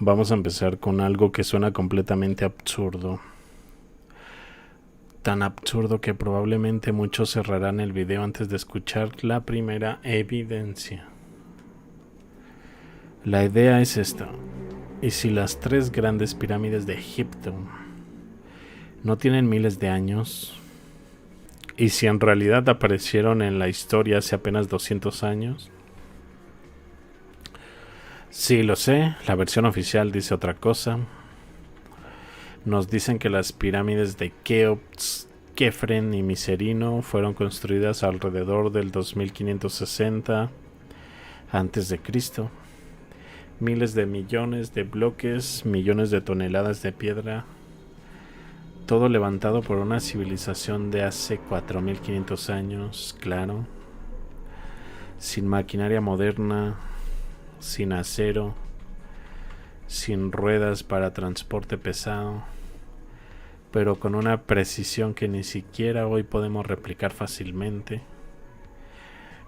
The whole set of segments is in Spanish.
Vamos a empezar con algo que suena completamente absurdo. Tan absurdo que probablemente muchos cerrarán el video antes de escuchar la primera evidencia. La idea es esta. ¿Y si las tres grandes pirámides de Egipto no tienen miles de años? ¿Y si en realidad aparecieron en la historia hace apenas 200 años? Sí, lo sé, la versión oficial dice otra cosa. Nos dicen que las pirámides de Keops, Kefren y Miserino fueron construidas alrededor del 2560 a.C. Miles de millones de bloques, millones de toneladas de piedra, todo levantado por una civilización de hace 4500 años, claro, sin maquinaria moderna, sin acero, sin ruedas para transporte pesado, pero con una precisión que ni siquiera hoy podemos replicar fácilmente.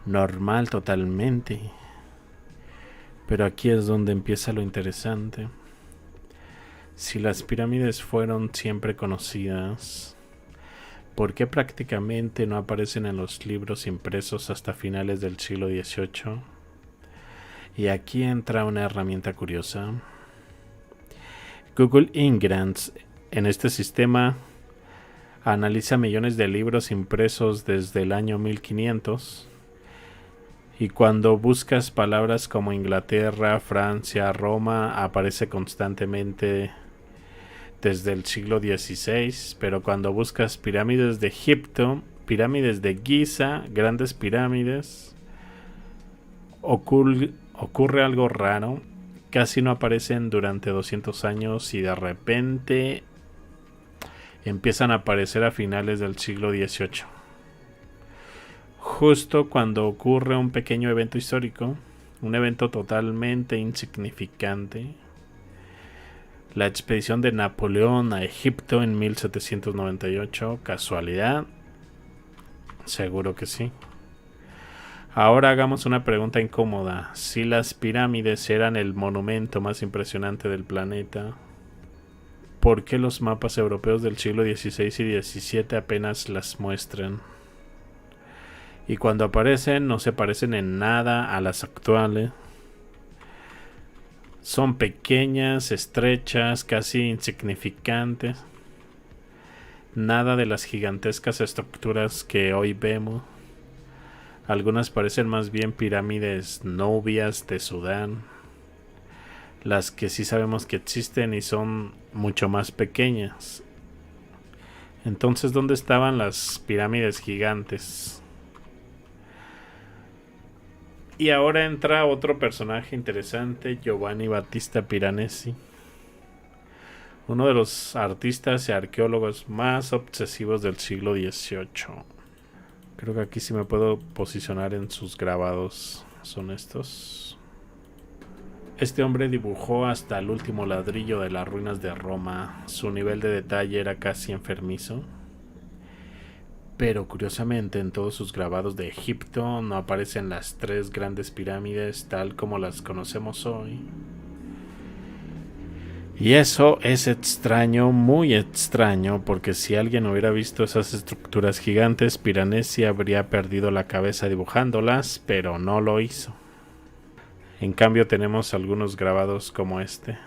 Normal totalmente. Pero aquí es donde empieza lo interesante. Si las pirámides fueron siempre conocidas, ¿por qué prácticamente no aparecen en los libros impresos hasta finales del siglo XVIII? Y aquí entra una herramienta curiosa. Google Ingrams en este sistema analiza millones de libros impresos desde el año 1500 y cuando buscas palabras como Inglaterra, Francia, Roma aparece constantemente desde el siglo XVI, pero cuando buscas pirámides de Egipto, pirámides de Giza, grandes pirámides, ocurre algo raro. Casi no aparecen durante 200 años y de repente empiezan a aparecer a finales del siglo XVIII. Justo cuando ocurre un pequeño evento histórico, un evento totalmente insignificante, la expedición de Napoleón a Egipto en 1798, ¿casualidad? Seguro que sí. Ahora hagamos una pregunta incómoda. Si las pirámides eran el monumento más impresionante del planeta, ¿por qué los mapas europeos del siglo XVI y XVII apenas las muestran? Y cuando aparecen no se parecen en nada a las actuales. Son pequeñas, estrechas, casi insignificantes. Nada de las gigantescas estructuras que hoy vemos. Algunas parecen más bien pirámides nubias de Sudán. Las que sí sabemos que existen y son mucho más pequeñas. Entonces, ¿dónde estaban las pirámides gigantes? Y ahora entra otro personaje interesante, Giovanni Battista Piranesi, uno de los artistas y arqueólogos más obsesivos del siglo XVIII. Creo que aquí sí me puedo posicionar en sus grabados. Son estos. Este hombre dibujó hasta el último ladrillo de las ruinas de Roma. Su nivel de detalle era casi enfermizo. Pero curiosamente en todos sus grabados de Egipto no aparecen las tres grandes pirámides tal como las conocemos hoy. Y eso es extraño, muy extraño, porque si alguien hubiera visto esas estructuras gigantes, Piranesi habría perdido la cabeza dibujándolas, pero no lo hizo. En cambio tenemos algunos grabados como este.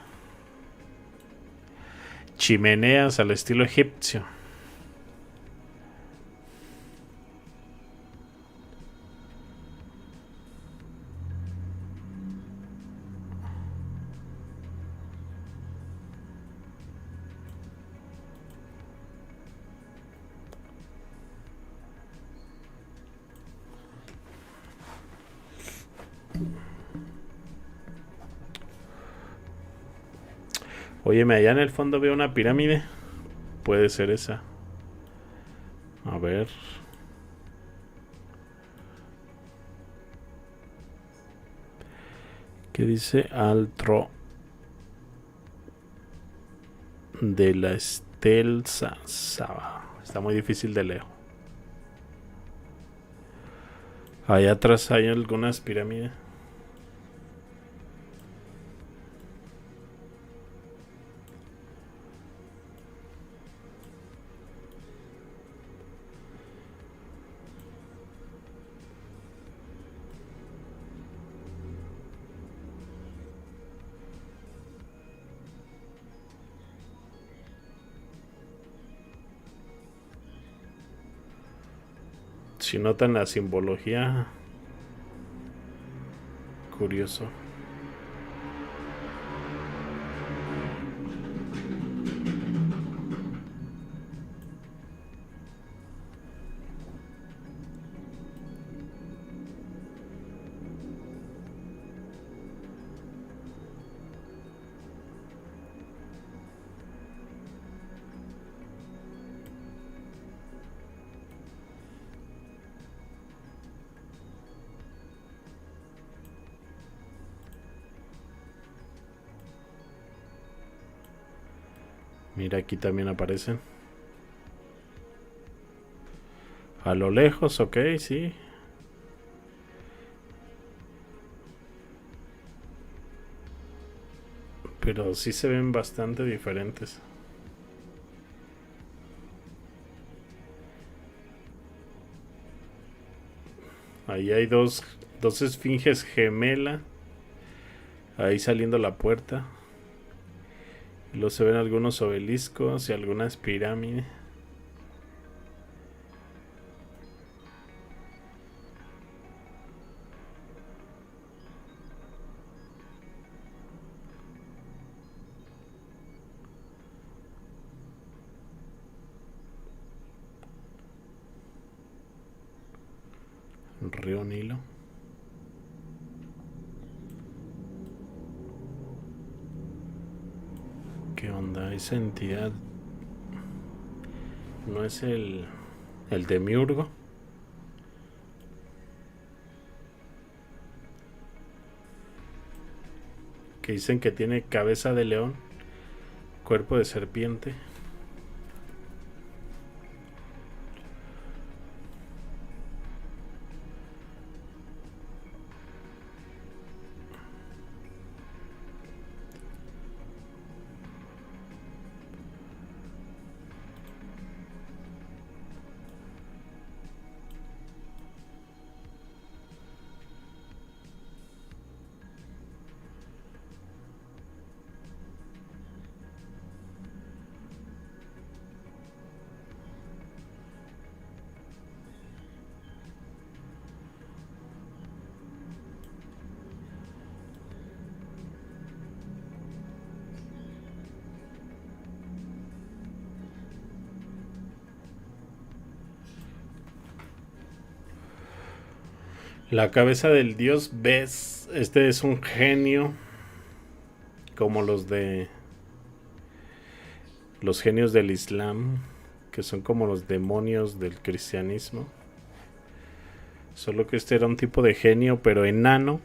Chimeneas al estilo egipcio. Óyeme, allá en el fondo veo una pirámide. Puede ser esa. A ver. ¿Qué dice? Altro de la Estelsa Saba. Está muy difícil de leer. Allá atrás hay algunas pirámides. Si notan la simbología, curioso. Mira, aquí también aparecen. A lo lejos, ok, sí. Pero sí se ven bastante diferentes. Ahí hay dos esfinges gemela. Ahí saliendo la puerta. Y luego se ven algunos obeliscos y algunas pirámides. Río Nilo. ¿Qué onda? Esa entidad no es el demiurgo. Que dicen que tiene cabeza de león, cuerpo de serpiente. La cabeza del dios Bes. Este es un genio. Como los genios del Islam. Que son como los demonios del cristianismo. Solo que este era un tipo de genio, pero enano.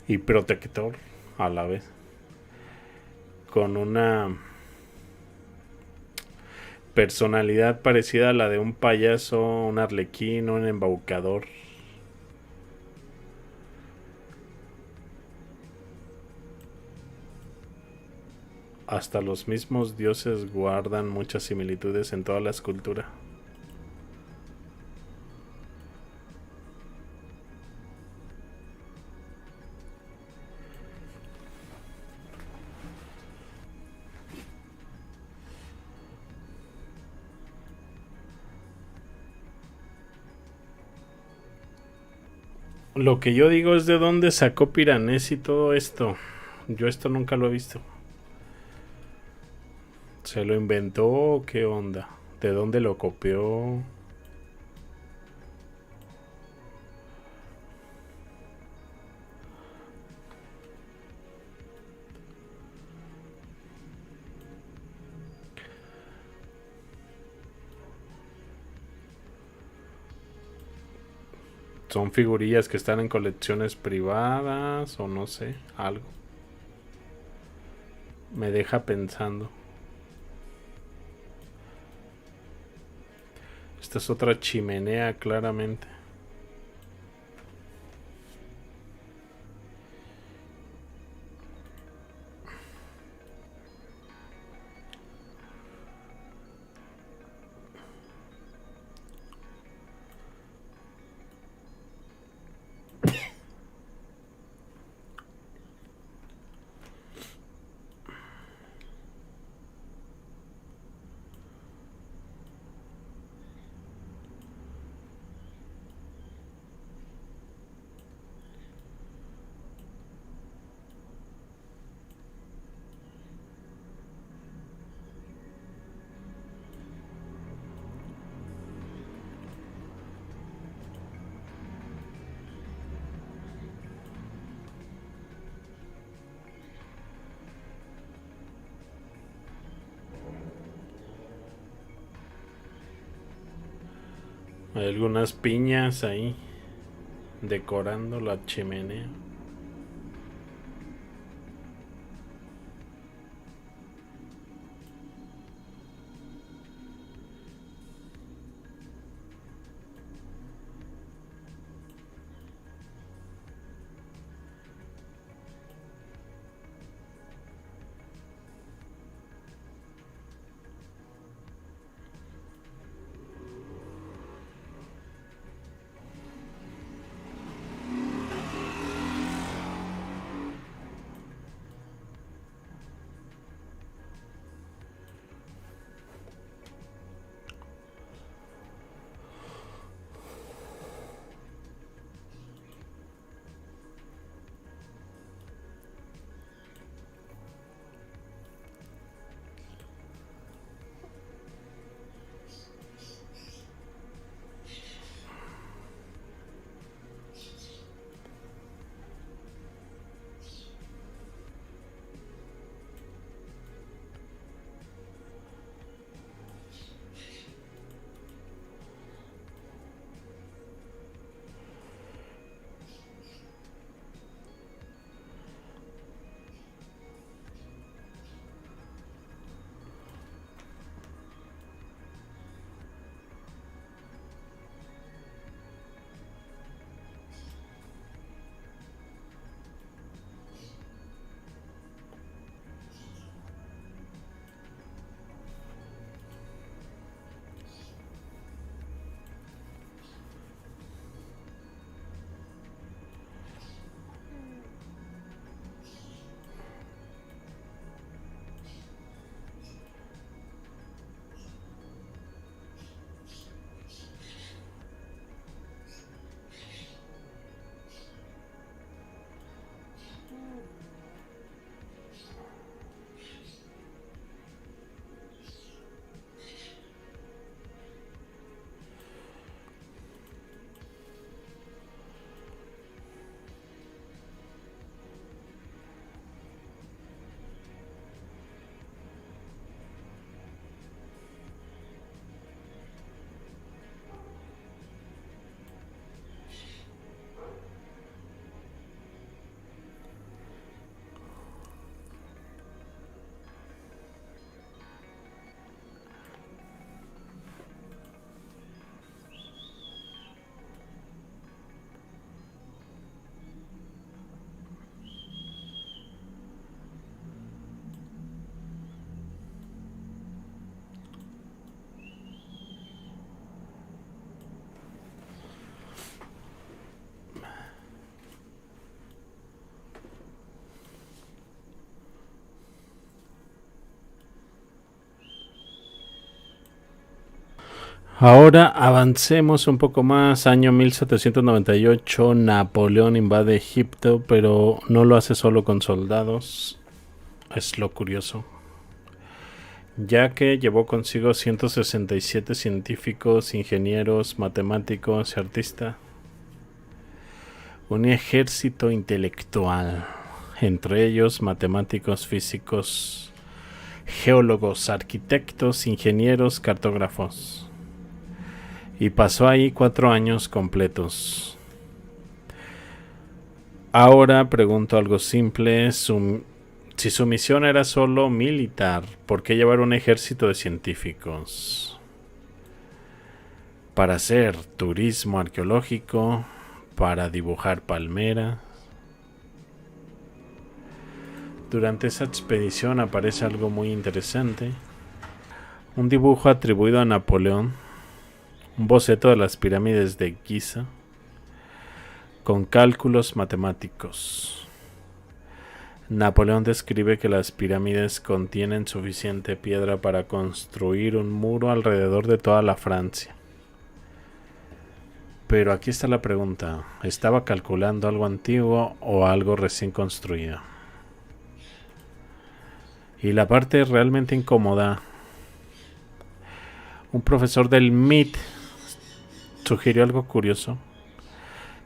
Y protector a la vez. Con una personalidad parecida a la de un payaso, un arlequín, un embaucador. Hasta los mismos dioses guardan muchas similitudes en toda la escultura. Lo que yo digo es de dónde sacó Piranesi todo esto. Yo esto nunca lo he visto. ¿Se lo inventó o qué onda? ¿De dónde lo copió? ¿Son figurillas que están en colecciones privadas o no sé, algo? Me deja pensando. Esta es otra chimenea, claramente. Hay algunas piñas ahí decorando la chimenea. Ahora avancemos un poco más. Año 1798, Napoleón invade Egipto, pero no lo hace solo con soldados. Es lo curioso, ya que llevó consigo 167 científicos, ingenieros, matemáticos y artistas. Un ejército intelectual, entre ellos matemáticos, físicos, geólogos, arquitectos, ingenieros, cartógrafos. Y pasó ahí 4 años completos. Ahora pregunto algo simple. Si su misión era solo militar, ¿por qué llevar un ejército de científicos? Para hacer turismo arqueológico, para dibujar palmeras. Durante esa expedición aparece algo muy interesante. Un dibujo atribuido a Napoleón. Un boceto de las pirámides de Giza con cálculos matemáticos. Napoleón describe que las pirámides contienen suficiente piedra para construir un muro alrededor de toda la Francia. Pero aquí está la pregunta: ¿estaba calculando algo antiguo o algo recién construido? Y la parte realmente incómoda: un profesor del MIT sugirió algo curioso,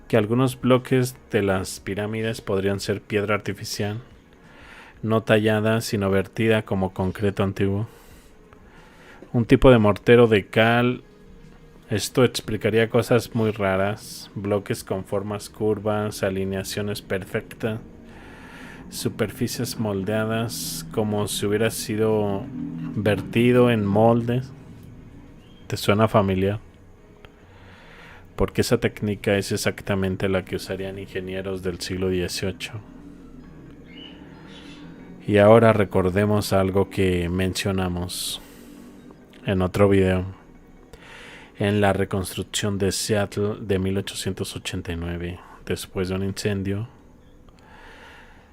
que algunos bloques de las pirámides podrían ser piedra artificial, no tallada sino vertida como concreto antiguo. Un tipo de mortero de cal Esto explicaría cosas muy raras, bloques con formas curvas, alineaciones perfectas, superficies moldeadas como si hubiera sido vertido en moldes. ¿Te suena familiar? Porque esa técnica es exactamente la que usarían ingenieros del siglo XVIII. Y ahora recordemos algo que mencionamos en otro video. En la reconstrucción de Seattle de 1889, después de un incendio,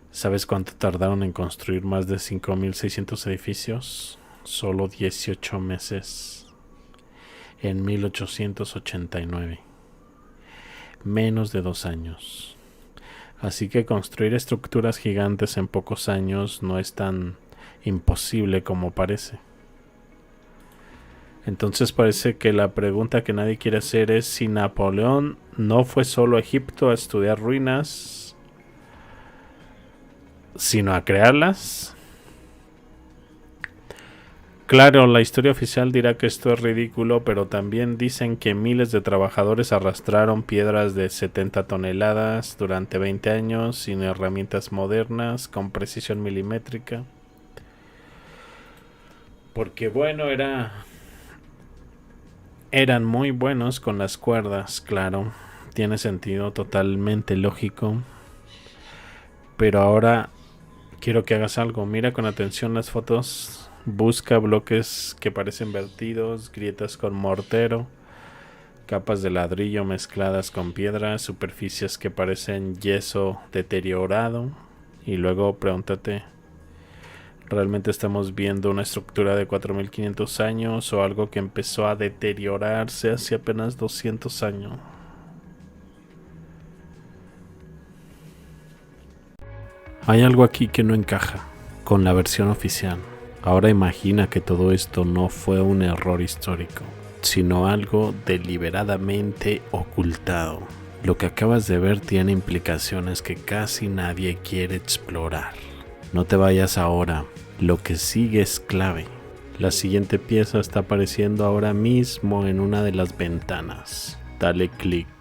¿sabes cuánto tardaron en construir más de 5.600 edificios? Solo 18 meses. En 1889. Menos de 2 años. Así que construir estructuras gigantes en pocos años no es tan imposible como parece. Entonces parece que la pregunta que nadie quiere hacer es si Napoleón no fue solo a Egipto a estudiar ruinas, sino a crearlas. Claro, la historia oficial dirá que esto es ridículo, pero también dicen que miles de trabajadores arrastraron piedras de 70 toneladas durante 20 años sin herramientas modernas, con precisión milimétrica. Porque bueno, eran muy buenos con las cuerdas, claro. Tiene sentido, totalmente lógico. Pero ahora quiero que hagas algo. Mira con atención las fotos. Busca bloques que parecen vertidos, grietas con mortero, capas de ladrillo mezcladas con piedra, superficies que parecen yeso deteriorado. Y luego pregúntate, ¿realmente estamos viendo una estructura de 4.500 años o algo que empezó a deteriorarse hace apenas 200 años? Hay algo aquí que no encaja con la versión oficial. Ahora imagina que todo esto no fue un error histórico, sino algo deliberadamente ocultado. Lo que acabas de ver tiene implicaciones que casi nadie quiere explorar. No te vayas ahora, lo que sigue es clave. La siguiente pieza está apareciendo ahora mismo en una de las ventanas. Dale clic.